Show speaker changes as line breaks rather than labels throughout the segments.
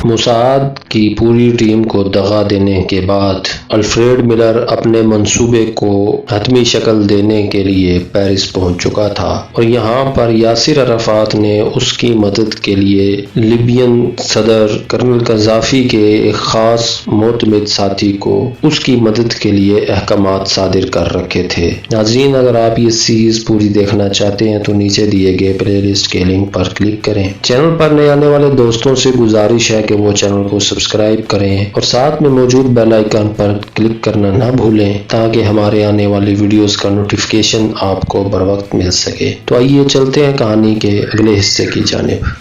Mossad کی پوری team کو دغا دینے کے بعد الفریڈ ملر اپنے منصوبے کو حتمی شکل دینے کے لیے پیرس پہنچ چکا تھا اور یہاں پر یاسر عرفات نے اس کی مدد کے لیے لیبین صدر کرنل قذافی کے ایک خاص معتمد ساتھی کو اس کی مدد کے لیے احکامات صادر کر رکھے تھے۔ ناظرین، اگر آپ یہ سیریز پوری دیکھنا چاہتے ہیں تو نیچے دیے گئے پلے لسٹ کے لنک پر کلک کریں۔ چینل پر نئے آنے والے دوستوں سے گزارش ہے کہ وہ چینل کو سبسکرائب کریں اور ساتھ میں موجود بیل آئیکن پر کلک کرنا نہ بھولیں تاکہ ہمارے آنے والی ویڈیوز کا نوٹیفیکیشن آپ کو بر وقت مل سکے۔ تو آئیے چلتے ہیں کہانی کے اگلے حصے کی جانب۔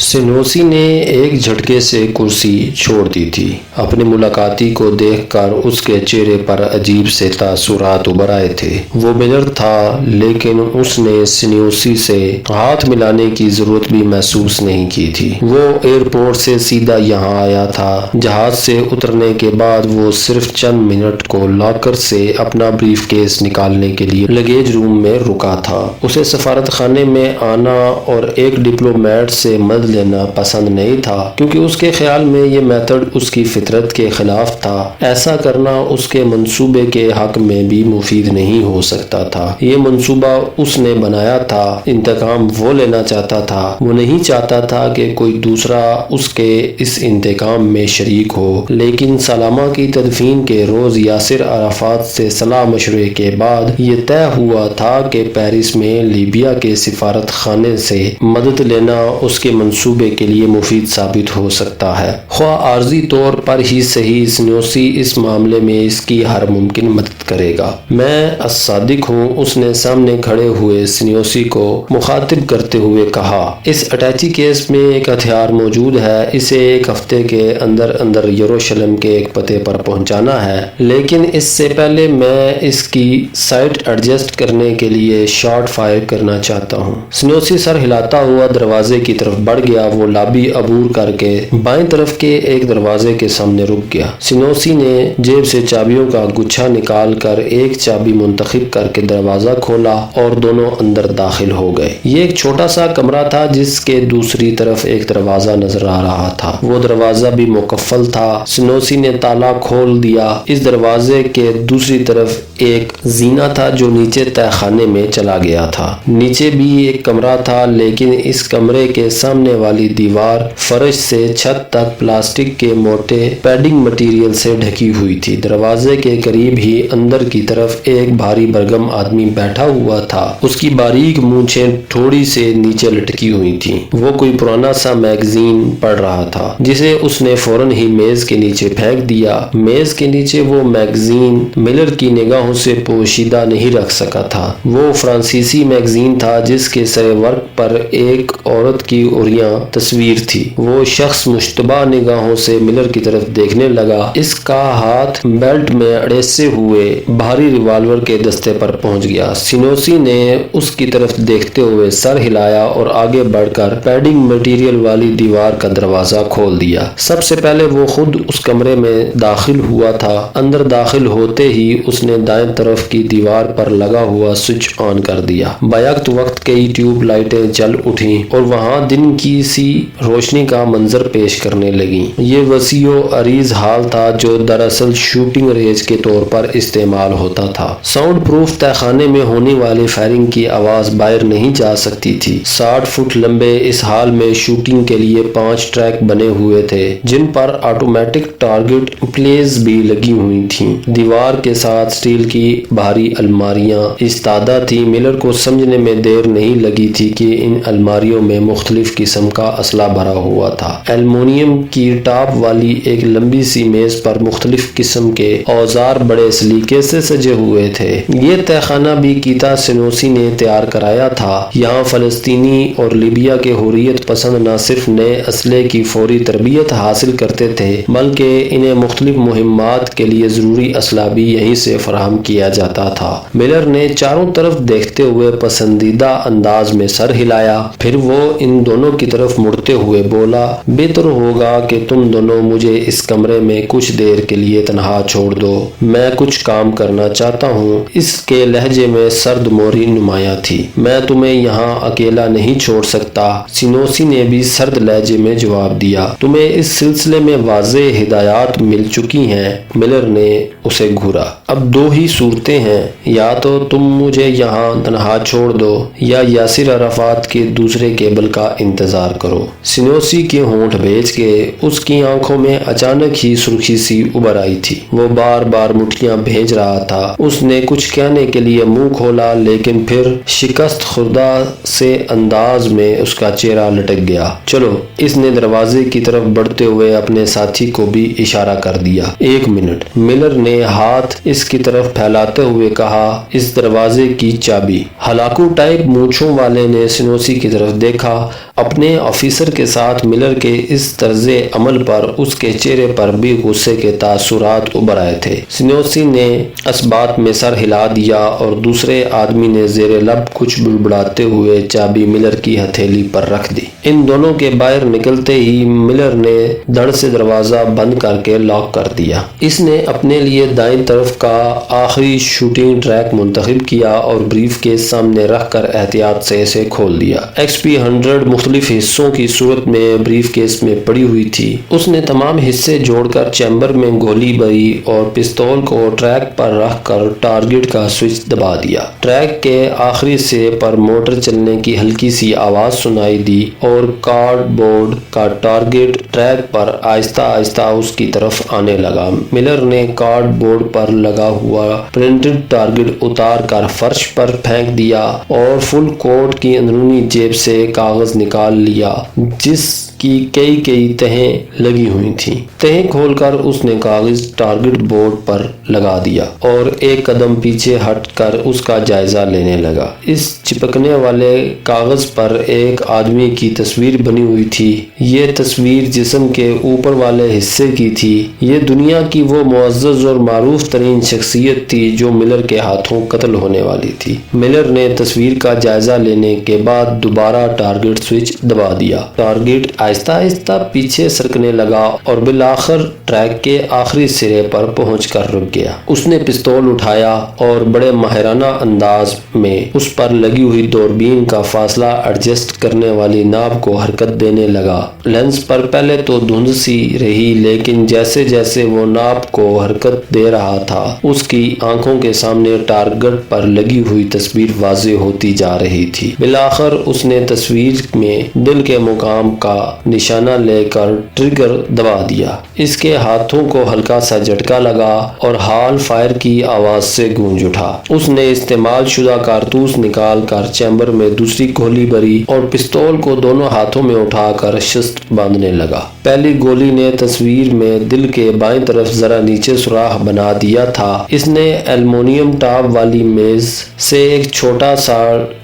سنوسی نے ایک جھٹکے سے کرسی چھوڑ دی تھی۔ اپنے ملاقاتی کو دیکھ کر اس کے چہرے پر عجیب سے تاثرات ابھر آئے تھے۔ وہ ملر تھا، لیکن اس نے سنوسی سے ہاتھ ملانے کی ضرورت بھی محسوس نہیں کی تھی۔ وہ ایئرپورٹ سے سیدھا یہاں آیا تھا۔ جہاز سے اترنے کے بعد وہ صرف چند منٹ کو لاکر سے اپنا بریف کیس نکالنے کے لیے لگیج روم میں رکا تھا۔ اسے سفارت خانے میں آنا اور ایک ڈپلومیٹ سے مدد لینا پسند نہیں تھا، کیونکہ اس کے خیال میں یہ میتھڈ اس کی فطرت کے خلاف تھا۔ ایسا کرنا اس کے منصوبے کے حق میں بھی مفید نہیں ہو سکتا تھا۔ یہ منصوبہ اس نے بنایا تھا، انتقام وہ لینا چاہتا تھا۔ وہ نہیں چاہتا تھا کہ کوئی دوسرا اس کے اس انتقام میں شریک ہو۔ لیکن سلامہ کی تدفین کے روز یاسر عرفات سے صلاح مشورے کے بعد یہ طے ہوا تھا کہ پیرس میں لیبیا کے سفارت خانے سے مدد لینا اس کے منصوبے کے لیے مفید ثابت ہو سکتا ہے۔ خواہ عارضی طور پر ہی صحیح، سنوسی اس معاملے میں اس کی ہر ممکن مدد کرے گا۔ میں الصادق ہوں، اس نے سامنے کھڑے ہوئے سنوسی کو مخاطب کرتے ہوئے کہا۔ اس اٹیچی کیس میں ایک ہتھیار موجود ہے، اسے ایک ہفتے کے اندر یروشلم کے ایک پتے پر پہنچانا ہے، لیکن اس سے پہلے میں اس کی سائٹ ایڈجسٹ کرنے کے لیے شاٹ فائر کرنا چاہتا ہوں۔ سنوسی سر ہلاتا ہوا دروازے کی طرف بڑھ گیا۔ وہ لابی عبور کر کے بائیں طرف کے ایک دروازے کے سامنے رک گیا۔ سنوسی نے جیب سے چابیوں کا گچھا نکال کر ایک چابی منتخب کر کے دروازہ کھولا اور دونوں اندر داخل ہو گئے۔ یہ ایک چھوٹا سا کمرہ تھا جس کے دوسری طرف ایک دروازہ نظر آ رہا تھا۔ وہ دروازہ بھی مقفل تھا۔ سنوسی نے تالا کھول دیا۔ اس دروازے کے دوسری طرف ایک زینہ تھا جو نیچے تہہ خانے میں چلا گیا تھا۔ نیچے بھی ایک کمرہ تھا، لیکن اس کمرے کے سامنے والی دیوار فرش سے چھت تک پلاسٹک کے موٹے پیڈنگ مٹیریل سے ڈھکی ہوئی تھی۔ دروازے کے قریب ہی اندر کی طرف ایک بھاری برگم آدمی بیٹھا ہوا تھا۔ اس کی باریک مونچھیں تھوڑی سے نیچے لٹکی ہوئی تھیں۔ وہ کوئی پرانا سا میگزین پڑھ رہا تھا جسے اس نے فوراً ہی میز کے نیچے پھینک دیا۔ میز کے نیچے وہ میگزین ملر کی نگاہوں سے پوشیدہ نہیں رکھ سکا تھا۔ وہ فرانسیسی میگزین تھا جس کے سرے ورق پر ایک عورت کی عریاں تصویر تھی۔ وہ شخص مشتبہ نگاہوں سے ملر کی طرف دیکھنے لگا۔ اس کا ہاتھ بیلٹ میں اڑیسے ہوئے بھاری ریوالور کے دستے پر پہنچ گیا۔ سنوسی نے اس کی طرف دیکھتے ہوئے سر ہلایا اور آگے بڑھ کر پیڈنگ مٹیریل والی دیوار کا دروازہ کھول دیا۔ سب سے پہلے وہ خود اس کمرے میں داخل ہوا تھا۔ اندر داخل ہوتے ہی اس نے دائیں طرف کی دیوار پر لگا ہوا سوئچ آن کر دیا۔ بیک وقت کئی ٹیوب لائٹیں جل اٹھیں اور وہاں دن کی سی روشنی کا منظر پیش کرنے لگیں۔ یہ وسیع و عریض ہال تھا جو دراصل شوٹنگ رینج کے طور پر استعمال ہوتا تھا۔ ساؤنڈ پروف تہہ خانے میں ہونے والی فائرنگ کی آواز باہر نہیں جا سکتی تھی۔ 60 فٹ لمبے اس ہال میں شوٹنگ کے لیے 5 ٹریک بنے ہوئے تھے جن پر آٹومیٹک ٹارگٹ پلیز بھی لگی ہوئی تھیں۔ دیوار کے ساتھ سٹیل کی بھاری الماریاں ایستادہ تھیں۔ ملر کو سمجھنے میں دیر نہیں لگی تھی کہ ان الماریوں میں مختلف قسم کا اسلحہ بھرا ہوا تھا۔ ایلومینیم کی ٹاپ والی ایک لمبی سی میز پر مختلف قسم کے اوزار بڑے سلیقے سے سجے ہوئے تھے۔ یہ تہہ خانہ بھی کیتا سنوسی نے تیار کرایا تھا۔ یہاں فلسطینی اور لیبیا کے حریت پسند نہ صرف نئے اسلحے کی فوری تربیت حاصل کرتے تھے بلکہ انہیں مختلف مہمات کے لیے ضروری اسلحہ بھی یہیں سے فراہم کیا جاتا تھا۔ ملر نے چاروں طرف دیکھتے ہوئے پسندیدہ انداز میں سر ہلایا، پھر وہ ان دونوں کی طرف طرف مڑتے ہوئے بولا، بہتر ہوگا کہ تم دونوں مجھے اس کمرے میں کچھ دیر کے لیے تنہا چھوڑ دو، میں کچھ کام کرنا چاہتا ہوں۔ اس کے لہجے میں سرد موری نمایاں تھی۔ میں تمہیں یہاں اکیلا نہیں چھوڑ سکتا، سنوسی نے بھی سرد لہجے میں جواب دیا۔ تمہیں اس سلسلے میں واضح ہدایات مل چکی ہیں۔ ملر نے اسے گھورا۔ اب دو ہی صورتیں ہیں، یا تو تم مجھے یہاں تنہا چھوڑ دو یا یاسر عرفات کے دوسرے کیبل کا انتظار کرو۔ سنوسی کے ہونٹ بھیج کے اس کی آنکھوں میں اچانک ہی سرخی سی ابھر آئی تھی۔ وہ بار بار مٹھیاں بھیج رہا تھا۔ اس نے کچھ کہنے کے لیے منہ کھولا، لیکن پھر شکست خوردہ سے انداز میں اس کا چہرہ لٹک گیا۔ چلو، اس نے دروازے کی طرف بڑھتے ہوئے اپنے ساتھی کو بھی اشارہ کر دیا۔ ایک منٹ، ملر نے ہاتھ اس کی طرف پھیلاتے ہوئے کہا، اس دروازے کی چابی۔ ہلاکو ٹائپ مونچھوں والے نے سنوسی کی طرف دیکھا۔ اپنے آفیسر کے ساتھ ملر کے اس طرز عمل پر اس کے چہرے پر بھی غصے کے تاثرات ابھر آئے تھے۔ سنوسی نے اس بات میں سر ہلا دیا اور دوسرے آدمی نے زیر لب کچھ بڑبڑاتے ہوئے چابی ملر کی ہتھیلی پر رکھ دی۔ ان دونوں کے باہر نکلتے ہی ملر نے دھڑ سے دروازہ بند کر کے لاک کر دیا۔ اس نے اپنے لیے دائیں طرف کا آخری شوٹنگ ٹریک منتخب کیا اور بریف کیس سامنے رکھ کر احتیاط سے اسے کھول دیا۔ XP-100 مختلف حصوں کی صورت میں بریف کیس میں پڑی ہوئی تھی۔ اس نے تمام حصے جوڑ کر چیمبر میں گولی بھری اور پستول کو ٹریک پر رکھ کر ٹارگٹ کا سوئچ دبا دیا۔ ٹریک کے آخری سرے پر موٹر چلنے کی ہلکی سی آواز سنائی دی اور کارڈ بورڈ کا ٹارگٹ ٹریک پر آہستہ آہستہ اس کی طرف آنے لگا۔ ملر نے کارڈ بورڈ پر لگا ہوا پرنٹڈ ٹارگٹ اتار کر فرش پر پھینک دیا اور فل کوٹ کی اندرونی جیب سے کاغذ نکال لیا جس کی کئی تہیں لگی ہوئی تھیں۔ تہیں کھول کر اس نے کاغذ ٹارگٹ بورڈ پر لگا دیا اور ایک قدم پیچھے ہٹ کر اس کا جائزہ لینے لگا۔ اس چپکنے والے کاغذ پر ایک آدمی کی تصویر بنی ہوئی تھی۔ یہ تصویر جسم کے اوپر والے حصے کی تھی۔ یہ دنیا کی وہ معزز اور معروف ترین شخصیت تھی جو ملر کے ہاتھوں قتل ہونے والی تھی۔ ملر نے تصویر کا جائزہ لینے کے بعد دوبارہ ٹارگٹ سوئچ دبا دیا۔ ٹارگٹ آہستہ آہستہ پیچھے سرکنے لگا اور بالآخر ٹریک کے آخری سرے پر پہنچ کر رک گیا۔ اس نے پستول اٹھایا اور بڑے ماہرانہ انداز میں اس پر لگی ہوئی دوربین کا فاصلہ ایڈجسٹ کرنے والی ناب کو حرکت دینے لگا۔ لینس پر پہلے تو دھند سی رہی، لیکن جیسے جیسے وہ ناب کو حرکت دے رہا تھا اس کی آنکھوں کے سامنے ٹارگٹ پر لگی ہوئی تصویر واضح ہوتی جا رہی تھی۔ بالآخر اس نے تصویر میں دل کے مقام کا نشانہ لے کر ٹریگر دبا دیا۔ اس کے ہاتھوں کو ہلکا سا جھٹکا لگا اور ہال فائر کی آواز سے گونج اٹھا۔ اس نے استعمال شدہ کارتوس نکال کر چیمبر میں دوسری گولی بھری اور پستول کو دونوں ہاتھوں میں اٹھا کر شست باندھنے لگا۔ پہلی گولی نے تصویر میں دل کے بائیں طرف ذرا نیچے سوراخ بنا دیا تھا۔ اس نے ایلومینیم ٹاپ والی میز سے ایک چھوٹا سا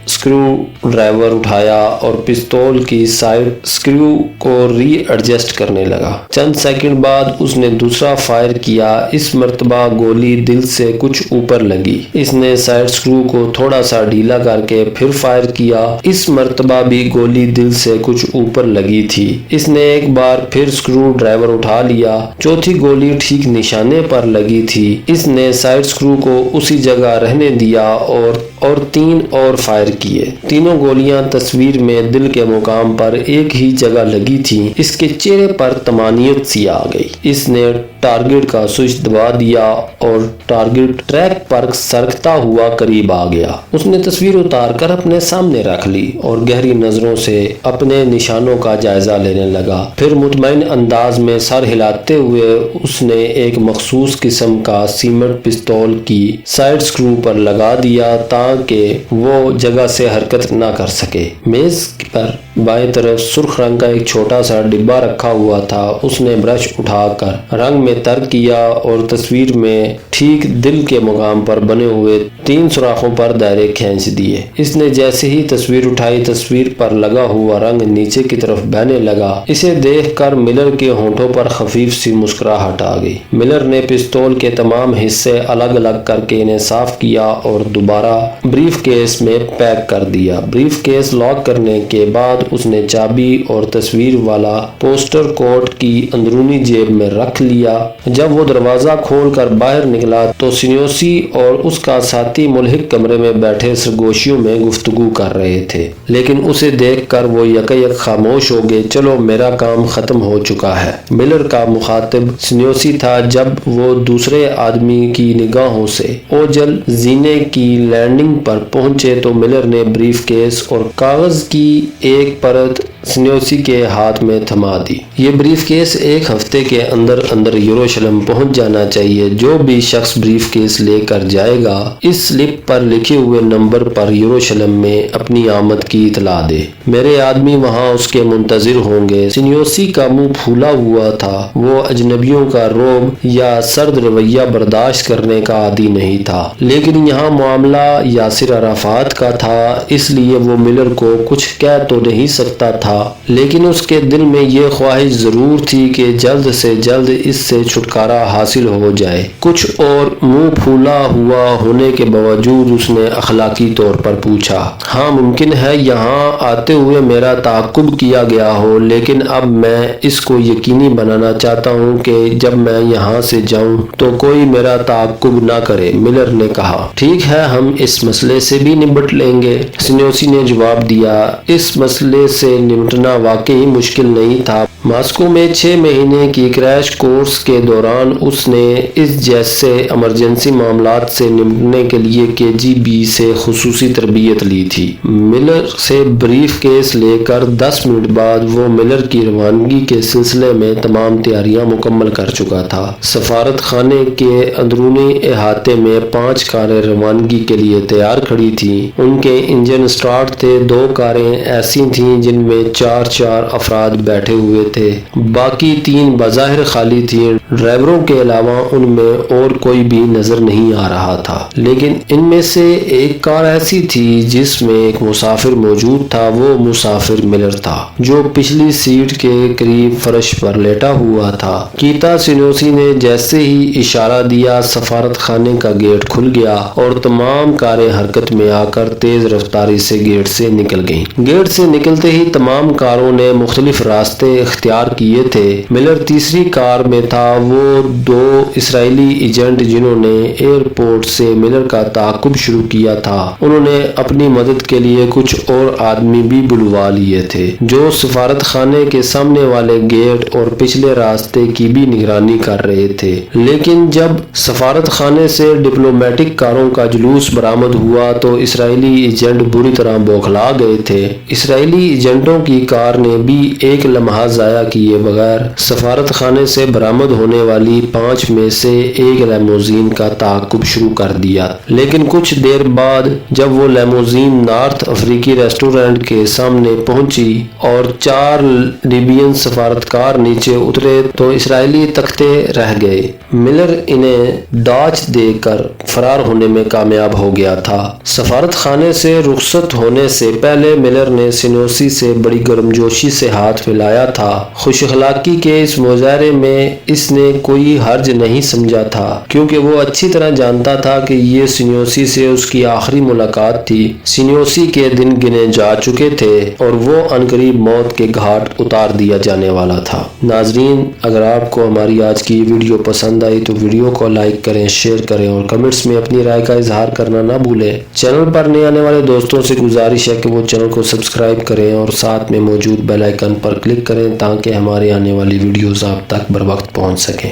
سکریو ڈرائیور اٹھایا اور پستول کی سائیڈ سکریو کو ری ایڈجسٹ کرنے لگا۔ چند سیکنڈ بعد اس نے دوسرا فائر کیا۔ اس مرتبہ گولی دل سے کچھ اوپر لگی۔ اس نے سائیڈ سکریو کو تھوڑا سا ڈھیلا کر کے پھر فائر کیا۔ اس مرتبہ بھی گولی دل سے کچھ اوپر لگی تھی۔ اس نے ایک بار پھر سکریو ڈرائیور اٹھا لیا۔ چوتھی گولی ٹھیک نشانے پر لگی تھی۔ اس نے سائیڈ سکریو کو اسی جگہ رہنے دیا اور 3 اور فائر کیے۔ تینوں گولیاں تصویر میں دل کے مقام پر ایک ہی جگہ لگی تھی۔ اس کے چہرے پر طمانینت سی آ گئی۔ اس نے ٹارگٹ کا سوئچ دبا دیا اور ٹارگٹ ٹریک پر سرکتا ہوا قریب آ گیا۔ اس نے تصویر اتار کر اپنے سامنے رکھ لی اور گہری نظروں سے اپنے نشانوں کا جائزہ لینے لگا۔ پھر مطمئن انداز میں سر ہلاتے ہوئے اس نے ایک مخصوص قسم کا سیمنٹ پستول کی سائیڈ سکریو پر لگا دیا تاکہ وہ جگہ سے حرکت نہ کر سکے۔ میز پر بائیں طرف سرخ رنگ کا ایک چھوٹا سا ڈبہ رکھا ہوا تھا۔ اس نے برش اٹھا کر رنگ میں تر کیا اور تصویر میں ٹھیک دل کے مقام پر بنے ہوئے 3 سوراخوں پر دائرے کھینچ دیے۔ اس نے جیسے ہی تصویر اٹھائی، تصویر پر لگا ہوا رنگ نیچے کی طرف بہنے لگا۔ اسے دیکھ کر ملر کے ہونٹوں پر خفیف سی مسکراہٹ آ گئی۔ ملر نے پستول کے تمام حصے الگ الگ کر کے انہیں صاف کیا اور دوبارہ بریف کیس میں پیک کر دیا۔ بریف کیس لاک کرنے کے بعد اس نے چابی اور تصویر والا پوسٹر کوٹ کی اندرونی جیب میں رکھ لیا۔ جب وہ دروازہ کھول کر باہر نکلا تو سنیوسی اور اس کا ساتھی ملحق کمرے میں بیٹھے سرگوشیوں میں گفتگو کر رہے تھے، لیکن اسے دیکھ کر وہ یکایک خاموش ہو گئے۔ چلو میرا کام ختم ہو چکا ہے، ملر کا مخاطب سنیوسی تھا۔ جب وہ دوسرے آدمی کی نگاہوں سے اوجل زینے کی لینڈنگ پر پہنچے تو ملر نے بریف کیس اور کاغذ کی ایک پرت سنیوسی کے ہاتھ میں تھما دی۔ یہ بریف کیس ایک ہفتے کے اندر اندر یروشلم پہنچ جانا چاہیے۔ جو بھی شخص بریف کیس لے کر جائے گا اس سلپ پر لکھے ہوئے نمبر پر یروشلم میں اپنی آمد کی اطلاع دے۔ میرے آدمی وہاں اس کے منتظر ہوں گے۔ سنیوسی کا منہ پھولا ہوا تھا۔ وہ اجنبیوں کا رعب یا سرد رویہ برداشت کرنے کا عادی نہیں تھا، لیکن یہاں معاملہ یاسر عرفات کا تھا، اس لیے وہ ملر کو کچھ کہہ تو نہیں سکتا تھا، لیکن اس کے دل میں یہ خواہش ضرور تھی کہ جلد سے جلد اس سے چھٹکارا حاصل ہو جائے۔ کچھ اور منہ پھولا ہوا ہونے کے باوجود اس نے اخلاقی طور پر پوچھا، ہاں ممکن ہے یہاں آتے ہوئے میرا تعاقب کیا گیا ہو، لیکن اب میں اس کو یقینی بنانا چاہتا ہوں کہ جب میں یہاں سے جاؤں تو کوئی میرا تعاقب نہ کرے۔ ملر نے کہا، ٹھیک ہے ہم اس مسئلے سے بھی نمٹ لیں گے۔ سنیوسی نے جواب دیا، اس مسئلے سے نمٹنا واقعی مشکل نہیں تھا۔ ماسکو میں 6 مہینے کی کریش کورس کے دوران اس نے اس جیسے ایمرجنسی معاملات سے نمٹنے کے لیے KGB سے خصوصی تربیت لی تھی۔ ملر سے بریف کیس لے کر 10 منٹ بعد وہ ملر کی روانگی کے سلسلے میں تمام تیاریاں مکمل کر چکا تھا۔ سفارت خانے کے اندرونی احاطے میں 5 کاریں روانگی کے لیے تیار کھڑی تھیں۔ ان کے انجن سٹارٹ تھے۔ 2 کاریں ایسی تھیں جن میں 4 افراد بیٹھے ہوئے تھے، باقی 3 بظاہر خالی تھیں۔ ڈرائیوروں کے علاوہ ان میں اور کوئی بھی نظر نہیں آ رہا تھا، لیکن ان میں سے ایک کار ایسی تھی جس میں ایک مسافر موجود تھا۔ وہ مسافر ملر تھا، جو پچھلی سیٹ کے قریب فرش پر لیٹا ہوا تھا۔ کیتا سنیوسی نے جیسے ہی اشارہ دیا، سفارت خانے کا گیٹ کھل گیا اور تمام کاریں حرکت میں آ کر تیز رفتاری سے گیٹ سے نکل گئیں۔ گیٹ سے نکلتے ہی تمام کاروں نے مختلف راستے اختیار کیے تھے۔ ملر تیسری کار میں تھا۔ وہ 2 اسرائیلی ایجنٹ جنہوں نے ایئرپورٹ سے ملر کا تعاقب شروع کیا تھا، انہوں نے اپنی مدد کے لیے کچھ اور آدمی بھی بلوا لیے تھے جو سفارت خانے کے سامنے والے گیٹ اور پچھلے راستے کی بھی نگرانی کر رہے تھے۔ لیکن جب سفارت خانے سے ڈپلومیٹک کاروں کا جلوس برآمد ہوا تو اسرائیلی ایجنٹ بری طرح بوکھلا گئے تھے۔ اسرائیلی ایجنٹوں کی کار نے بھی ایک لمحہ ضائع کیے بغیر سفارت خانے سے برآمد ہونے والی 5 میں سے ایک لیموزین کا تعاقب شروع کر دیا۔ لیکن کچھ دیر بعد جب وہ لیموزین نارتھ افریقی ریسٹورنٹ کے سامنے پہنچی اور 4 لیبین سفارتکار نیچے اترے تو اسرائیلی تکتے رہ گئے۔ ملر انہیں ڈاچ دے کر فرار ہونے میں کامیاب ہو گیا تھا۔ سفارت خانے سے رخصت ہونے سے پہلے ملر نے سنیوسی سے بڑی گرمجوشی سے ہاتھ ملایا تھا۔ خوش اخلاقی کے اس مظاہرے میں اس نے کوئی حرج نہیں سمجھا تھا، کیونکہ وہ اچھی طرح جانتا تھا کہ یہ سنیوسی سے اس کی آخری ملاقات تھی۔ سنیوسی کے دن گنے جا چکے تھے اور وہ عنقریب موت کے گھاٹ اتار دیا جانے والا تھا۔ ناظرین، اگر آپ کو ہماری آج کی ویڈیو پسند آئی تو ویڈیو کو لائک کریں، شیئر کریں اور کمنٹس میں اپنی رائے کا اظہار کرنا نہ بھولیں۔ چینل پر نئے آنے والے دوستوں سے گزارش ہے کہ وہ چینل کو سبسکرائب کریں اور ساتھ میں موجود بیل آئیکن پر کلک کریں تاکہ ہمارے آنے والی ویڈیوز آپ تک بر وقت پہنچ سکیں۔